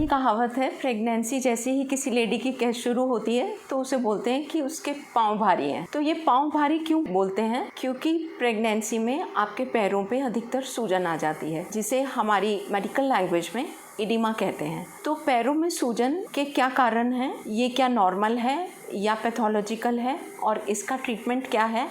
पुरानी कहावत है, प्रेगनेंसी जैसे ही किसी लेडी की कैस शुरू होती है तो उसे बोलते हैं कि उसके पाँव भारी हैं। तो ये पाँव भारी क्यों बोलते हैं? क्योंकि प्रेगनेंसी में आपके पैरों पे अधिकतर सूजन आ जाती है, जिसे हमारी मेडिकल लैंग्वेज में एडिमा कहते हैं। तो पैरों में सूजन के क्या कारण हैं, ये क्या नॉर्मल है या पैथोलॉजिकल है और इसका ट्रीटमेंट क्या है,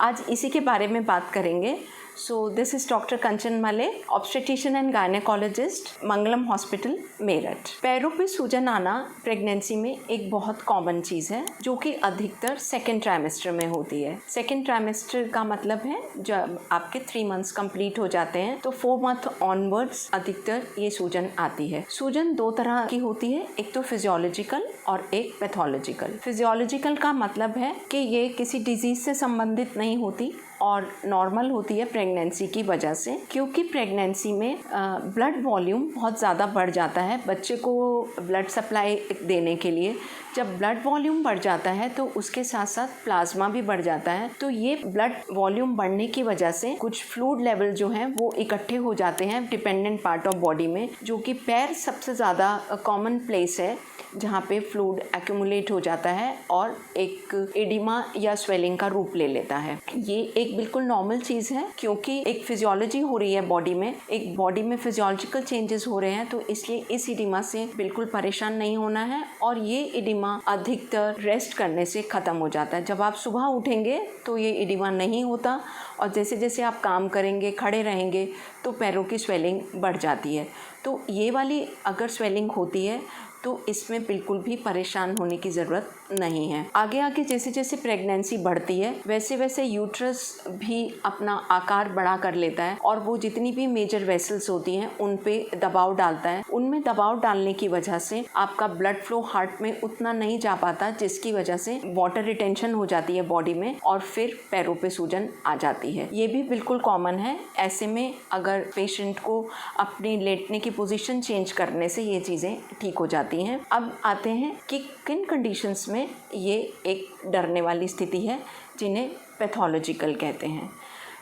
आज इसी के बारे में बात करेंगे। So this is Dr. कंचन मले, obstetrician and gynaecologist, Mangalam hospital, Meerut. पैरों पे सूजन आना प्रेगनेंसी में एक बहुत कॉमन चीज़ है जो कि अधिकतर सेकेंड ट्राइमेस्टर में होती है। सेकेंड ट्राइमेस्टर का मतलब है जब आपके 3 मंथ्स कंप्लीट हो जाते हैं तो 4 मंथ ऑनवर्ड्स अधिकतर ये सूजन आती है। सूजन 2 तरह की होती है, एक तो फिजियोलॉजिकल और एक पैथोलॉजिकल। फिजियोलॉजिकल का मतलब है कि ये किसी डिजीज से संबंधित नहीं होती और नॉर्मल होती है प्रेगनेंसी की वजह से, क्योंकि प्रेगनेंसी में ब्लड वॉल्यूम बहुत ज़्यादा बढ़ जाता है। बच्चे को ब्लड सप्लाई देने के लिए जब ब्लड वॉल्यूम बढ़ जाता है तो उसके साथ साथ प्लाज्मा भी बढ़ जाता है। तो ये ब्लड वॉल्यूम बढ़ने की वजह से कुछ फ्लूइड लेवल जो हैं वो इकट्ठे हो जाते हैं डिपेंडेंट पार्ट ऑफ बॉडी में, जो कि पैर सबसे ज़्यादा कॉमन प्लेस है जहाँ पे फ्लूइड एक्यूमुलेट हो जाता है और एक एडिमा या स्वेलिंग का रूप ले लेता है। ये एक बिल्कुल नॉर्मल चीज़ है, क्योंकि एक फिजियोलॉजी हो रही है बॉडी में, एक बॉडी में फिजियोलॉजिकल चेंजेस हो रहे हैं, तो इसलिए इस एडिमा से बिल्कुल परेशान नहीं होना है। और ये एडिमा अधिकतर रेस्ट करने से ख़त्म हो जाता है। जब आप सुबह उठेंगे तो ये एडिमा नहीं होता और जैसे जैसे आप काम करेंगे, खड़े रहेंगे, तो पैरों की स्वेलिंग बढ़ जाती है। तो ये वाली अगर स्वेलिंग होती है तो इसमें बिल्कुल भी परेशान होने की ज़रूरत नहीं है। आगे आगे जैसे जैसे प्रेगनेंसी बढ़ती है वैसे वैसे यूट्रस भी अपना आकार बड़ा कर लेता है और वो जितनी भी मेजर वेसल्स होती हैं उन पे दबाव डालता है। उनमें दबाव डालने की वजह से आपका ब्लड फ्लो हार्ट में उतना नहीं जा पाता, जिसकी वजह से वाटर रिटेंशन हो जाती है बॉडी में और फिर पैरों पे सूजन आ जाती है। ये भी बिल्कुल कॉमन है। ऐसे में अगर पेशेंट को अपनी लेटने की पोजीशन चेंज करने से ये चीज़ें ठीक हो जाती हैं। अब आते हैं कि किन कंडीशंस में ये एक डरने वाली स्थिति है जिन्हें पैथोलॉजिकल कहते हैं।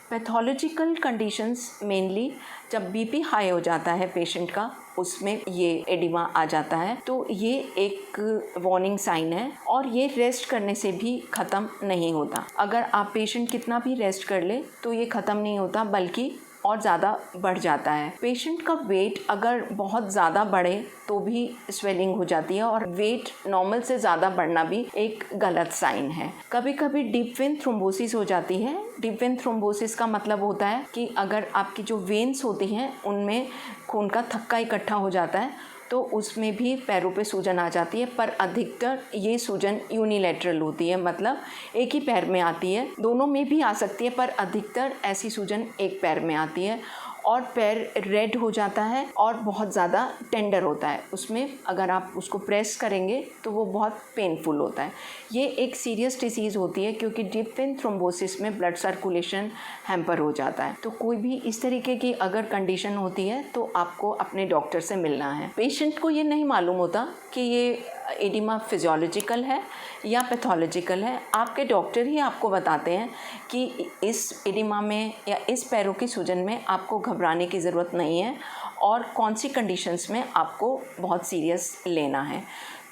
पैथोलॉजिकल कंडीशंस मेनली जब बीपी हाई हो जाता है पेशेंट का, उसमें ये एडिमा आ जाता है, तो ये एक वार्निंग साइन है और ये रेस्ट करने से भी ख़त्म नहीं होता। अगर आप पेशेंट कितना भी रेस्ट कर ले तो ये ख़त्म नहीं होता, बल्कि और ज़्यादा बढ़ जाता है। पेशेंट का वेट अगर बहुत ज़्यादा बढ़े तो भी स्वेलिंग हो जाती है और वेट नॉर्मल से ज़्यादा बढ़ना भी एक गलत साइन है। कभी कभी डीप वेन थ्रोम्बोसिस हो जाती है। डीप वेन थ्रोम्बोसिस का मतलब होता है कि अगर आपकी जो वेन्स होती हैं उनमें खून का थक्का इकट्ठा हो जाता है तो उसमें भी पैरों पे सूजन आ जाती है, पर अधिकतर ये सूजन यूनिलैटरल होती है, मतलब एक ही पैर में आती है। दोनों में भी आ सकती है पर अधिकतर ऐसी सूजन एक पैर में आती है और पैर रेड हो जाता है और बहुत ज़्यादा टेंडर होता है। उसमें अगर आप उसको प्रेस करेंगे तो वो बहुत पेनफुल होता है। ये एक सीरियस डिसीज़ होती है क्योंकि डीप वेन थ्रोम्बोसिस में ब्लड सर्कुलेशन हैम्पर हो जाता है। तो कोई भी इस तरीके की अगर कंडीशन होती है तो आपको अपने डॉक्टर से मिलना है। पेशेंट को ये नहीं मालूम होता कि ये एडिमा फिजियोलॉजिकल है या पैथोलॉजिकल है। आपके डॉक्टर ही आपको बताते हैं कि इस एडिमा में या इस पैरों की सूजन में आपको घबराने की ज़रूरत नहीं है और कौन सी कंडीशंस में आपको बहुत सीरियस लेना है।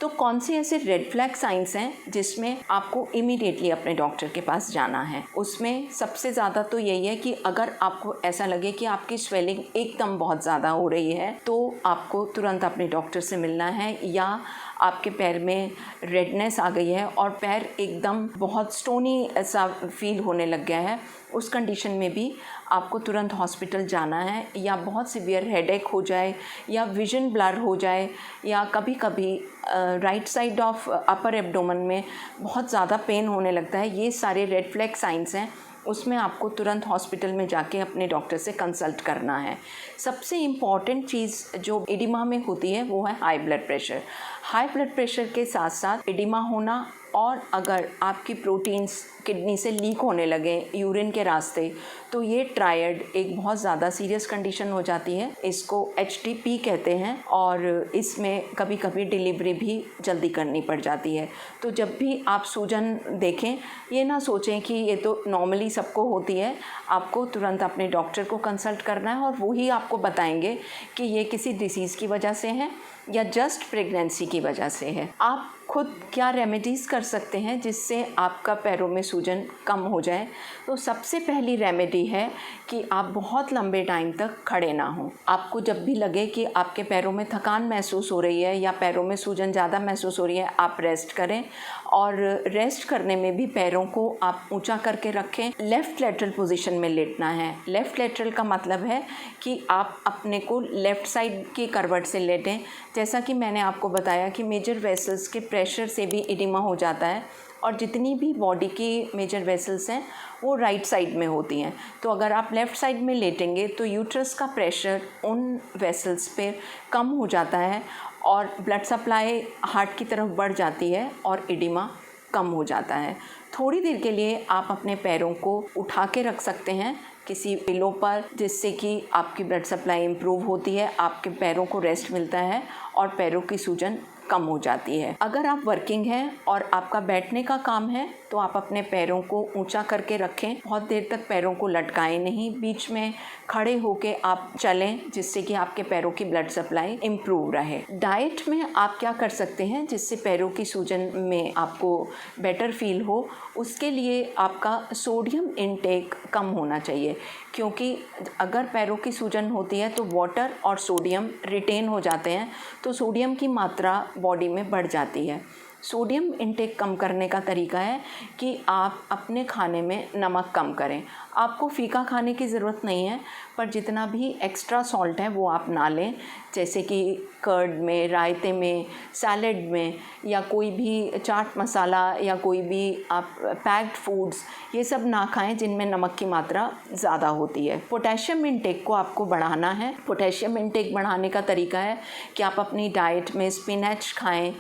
तो कौन से ऐसे रेड फ्लैग साइंस हैं जिसमें आपको इमीडिएटली अपने डॉक्टर के पास जाना है। उसमें सबसे ज़्यादा तो यही है कि अगर आपको ऐसा लगे कि आपकी स्वेलिंग एकदम बहुत ज़्यादा हो रही है तो आपको तुरंत अपने डॉक्टर से मिलना है, या आपके पैर में रेडनेस आ गई है और पैर एकदम बहुत स्टोनी ऐसा फील होने लग गया है, उस कंडीशन में भी आपको तुरंत हॉस्पिटल जाना है। या बहुत सीवियर हेडेक हो जाए या विजन ब्लर हो जाए या कभी कभी right side of upper abdomen में बहुत ज़्यादा पेन होने लगता है, ये सारे रेड फ्लैग साइंस हैं। उसमें आपको तुरंत हॉस्पिटल में जाके अपने डॉक्टर से कंसल्ट करना है। सबसे इम्पॉर्टेंट चीज़ जो एडिमा में होती है वो है high blood pressure. High blood pressure के साथ साथ एडिमा होना और अगर आपकी प्रोटीन्स किडनी से लीक होने लगे यूरिन के रास्ते, तो ये ट्रायड एक बहुत ज़्यादा सीरियस कंडीशन हो जाती है। इसको HTP कहते हैं और इसमें कभी कभी डिलीवरी भी जल्दी करनी पड़ जाती है। तो जब भी आप सूजन देखें, ये ना सोचें कि ये तो नॉर्मली सबको होती है। आपको तुरंत अपने डॉक्टर को कंसल्ट करना है और वो ही आपको बताएंगे कि ये किसी डिसीज़ की वजह से है या जस्ट प्रेगनेंसी की वजह से है। आप खुद क्या रेमेडीज़ कर सकते हैं जिससे आपका पैरों में सूजन कम हो जाए? तो सबसे पहली रेमेडी है कि आप बहुत लंबे टाइम तक खड़े ना हों। आपको जब भी लगे कि आपके पैरों में थकान महसूस हो रही है या पैरों में सूजन ज़्यादा महसूस हो रही है, आप रेस्ट करें। और रेस्ट करने में भी पैरों को आप ऊंचा करके रखें। लेफ़्ट लेटरल पोजीशन में लेटना है। लेफ़्ट लेटरल का मतलब है कि आप अपने को लेफ़्ट साइड की करवट से लेटें। जैसा कि मैंने आपको बताया कि मेजर वेसल्स के प्रेशर से भी एडिमा हो जाता है और जितनी भी बॉडी की मेजर वेसल्स हैं वो राइट साइड में होती हैं। तो अगर आप लेफ़्ट साइड में लेटेंगे तो यूट्रस का प्रेशर उन वेसल्स पे कम हो जाता है और ब्लड सप्लाई हार्ट की तरफ बढ़ जाती है और एडिमा कम हो जाता है। थोड़ी देर के लिए आप अपने पैरों को उठा के रख सकते हैं किसी पिलो पर, जिससे कि आपकी ब्लड सप्लाई इम्प्रूव होती है, आपके पैरों को रेस्ट मिलता है और पैरों की सूजन कम हो जाती है। अगर आप वर्किंग हैं और आपका बैठने का काम है तो आप अपने पैरों को ऊंचा करके रखें। बहुत देर तक पैरों को लटकाएं नहीं, बीच में खड़े होके आप चलें जिससे कि आपके पैरों की ब्लड सप्लाई इम्प्रूव रहे। डाइट में आप क्या कर सकते हैं जिससे पैरों की सूजन में आपको बेटर फील हो? उसके लिए आपका सोडियम इनटेक कम होना चाहिए, क्योंकि अगर पैरों की सूजन होती है तो वाटर और सोडियम रिटेन हो जाते हैं, तो सोडियम की मात्रा बॉडी में बढ़ जाती है। सोडियम इनटेक कम करने का तरीका है कि आप अपने खाने में नमक कम करें। आपको फीका खाने की ज़रूरत नहीं है, पर जितना भी एक्स्ट्रा सॉल्ट है वो आप ना लें, जैसे कि कर्ड में, रायते में, सैलेड में, या कोई भी चाट मसाला या कोई भी आप पैक्ड फूड्स, ये सब ना खाएं जिनमें नमक की मात्रा ज़्यादा होती है। पोटेशियम इनटेक को आपको बढ़ाना है। पोटेशियम इनटेक बढ़ाने का तरीका है कि आप अपनी डाइट में स्पिनच खाएं,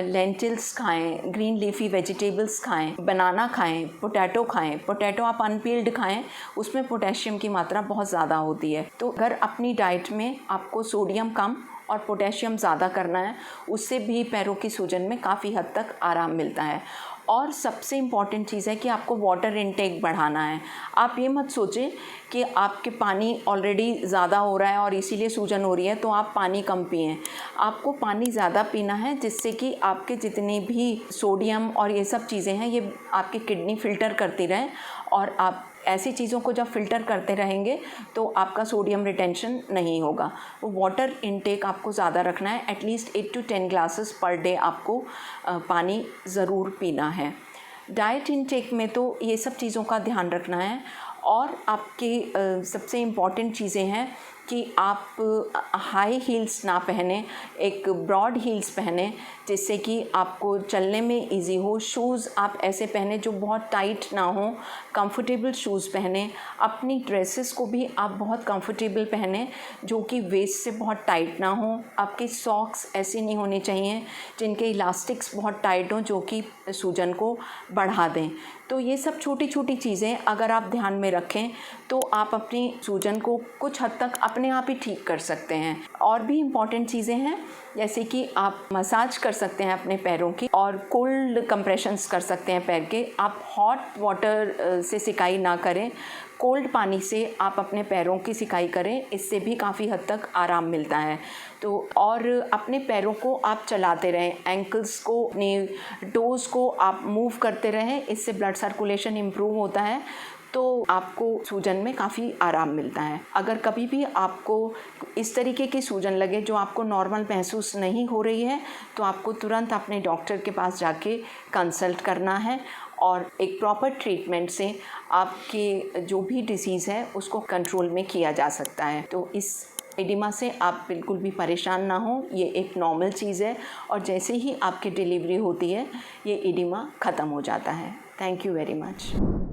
लेंटिल्स खाएं, ग्रीन लीफी वेजिटेबल्स खाएं, बनाना खाएं, पोटैटो खाएं। पोटैटो आप अनपील्ड खाएं, उसमें पोटेशियम की मात्रा बहुत ज़्यादा होती है। तो अगर अपनी डाइट में आपको सोडियम कम और पोटेशियम ज़्यादा करना है, उससे भी पैरों की सूजन में काफ़ी हद तक आराम मिलता है। और सबसे इम्पॉर्टेंट चीज़ है कि आपको वाटर इनटेक बढ़ाना है। आप ये मत सोचें कि आपके पानी ऑलरेडी ज़्यादा हो रहा है और इसीलिए सूजन हो रही है तो आप पानी कम पिएं। आपको पानी ज़्यादा पीना है जिससे कि आपके जितनी भी सोडियम और ये सब चीज़ें हैं ये आपकी किडनी फ़िल्टर करती रहें, और आप ऐसी चीज़ों को जब फ़िल्टर करते रहेंगे तो आपका सोडियम रिटेंशन नहीं होगा। तो वाटर इनटेक आपको ज़्यादा रखना है। At least 8 to 10 glasses per day आपको पानी ज़रूर पीना है। डाइट इनटेक में तो ये सब चीज़ों का ध्यान रखना है। और आपकी सबसे इम्पॉर्टेंट चीज़ें हैं कि आप हाई हील्स ना पहने, एक ब्रॉड हील्स पहने जिससे कि आपको चलने में इजी हो। शूज़ आप ऐसे पहने जो बहुत टाइट ना हो, कंफर्टेबल शूज़ पहने। अपनी ड्रेसेस को भी आप बहुत कंफर्टेबल पहने जो कि वेस्ट से बहुत टाइट ना हो। आपके सॉक्स ऐसे नहीं होने चाहिए जिनके इलास्टिक्स बहुत टाइट हों जो कि सूजन को बढ़ा दें। तो ये सब छोटी छोटी चीज़ें अगर आप ध्यान में रखें तो आप अपनी सूजन को कुछ हद तक अपने आप ही ठीक कर सकते हैं। और भी इम्पॉर्टेंट चीज़ें हैं जैसे कि आप मसाज कर सकते हैं अपने पैरों की और कोल्ड कंप्रेशंस कर सकते हैं पैर के। आप हॉट वाटर से सिकाई ना करें, कोल्ड पानी से आप अपने पैरों की सिकाई करें, इससे भी काफ़ी हद तक आराम मिलता है। तो और अपने पैरों को आप चलाते रहें, एंकल्स को, अपने टोज़ को आप मूव करते रहें, इससे ब्लड सर्कुलेशन इम्प्रूव होता है तो आपको सूजन में काफ़ी आराम मिलता है। अगर कभी भी आपको इस तरीके की सूजन लगे जो आपको नॉर्मल महसूस नहीं हो रही है तो आपको तुरंत अपने डॉक्टर के पास जाके कंसल्ट करना है और एक प्रॉपर ट्रीटमेंट से आपके जो भी डिसीज़ है उसको कंट्रोल में किया जा सकता है। तो इस एडिमा से आप बिल्कुल भी परेशान ना हो, ये एक नॉर्मल चीज़ है और जैसे ही आपकी डिलीवरी होती है ये एडिमा ख़त्म हो जाता है। Thank you very much.